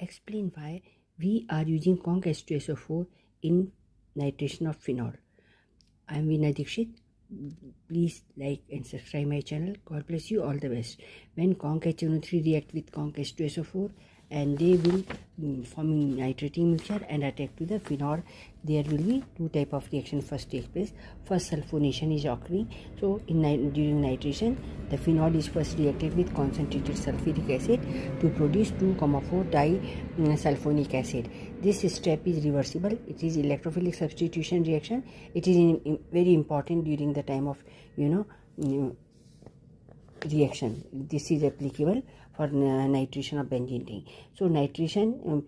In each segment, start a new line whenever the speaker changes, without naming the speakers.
explain why we are using conc H2SO4 in nitration of phenol. I am Veena Dikshit. Please like and subscribe my channel. God bless you. All the best. When conc HNO3 react with conc H2SO4 and they will forming nitrating mixture and attack to the phenol, there will be two type of reaction first take place. First, sulfonation is occurring. So during nitration, the phenol is first reacted with concentrated sulfuric acid to produce 2,4 disulfonic acid. This step is reversible. It is electrophilic substitution reaction. It is very important during the time of reaction. This is applicable for nitration of benzene ring. So nitration,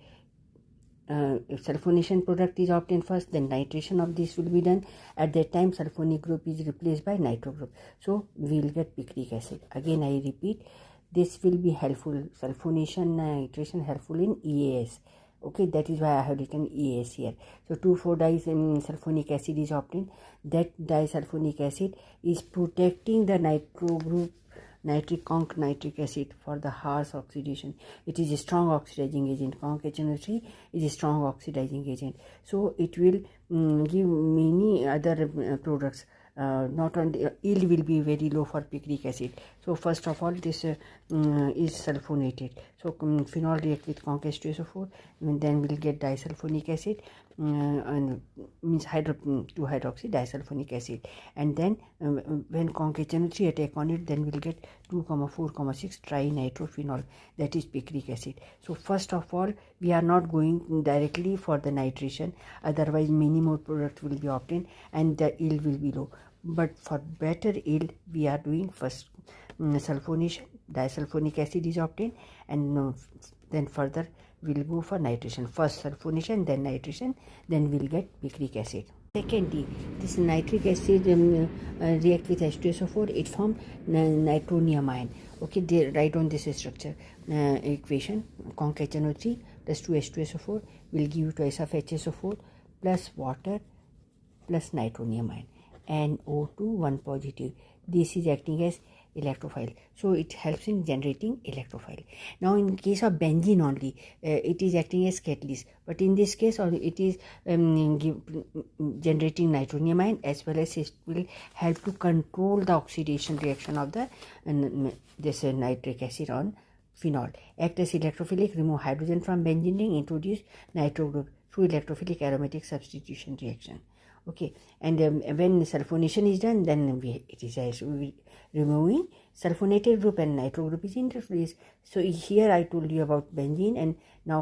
sulfonation product is obtained first, then nitration of this will be done. At that time, sulfonic group is replaced by nitro group. So we will get picric acid. Again, I repeat, this will be helpful. Sulfonation, nitration helpful in EAS. Okay, that is why I have written EAS here. So 2,4-disulfonic acid is obtained. That disulfonic acid is protecting the nitro group, conc nitric acid for the harsh oxidation. It is a strong oxidizing agent. Conc HNO3 is a strong oxidizing agent. So it will give many other products. Not only yield will be very low for picric acid. So first of all, this is sulfonated. So phenol react with conc H2SO4, and then we'll get disulfonic acid, and means 2-hydroxy disulfonic acid, and then when conc HNO3 attack on it, then we'll get 2,4,6 trinitrophenol, that is picric acid. So first of all, we are not going directly for the nitration, otherwise many more products will be obtained and the yield will be low. But for better yield, we are doing first sulfonation, disulfonic acid is obtained, and then further we'll go for nitration. First sulfonation, then nitration, then we'll get picric acid. Secondly, this nitric acid react with H2SO4, it forms nitronium. Okay, they write on this structure equation. Conc HNO3 plus 2H2SO4 will give you twice of HSO4 plus water plus nitronium, and O2 1 positive. This is acting as electrophile, so it helps in generating electrophile. Now in case of benzene only, it is acting as catalyst, but in this case it is generating nitronium ion, as well as it will help to control the oxidation reaction of the this nitric acid on phenol. Act as electrophilic, remove hydrogen from benzene ring, introduce nitro group through electrophilic aromatic substitution reaction. Okay, and when sulfonation is done, then it is as removing sulfonated group and nitro group is introduced. So here I told you about benzene, and now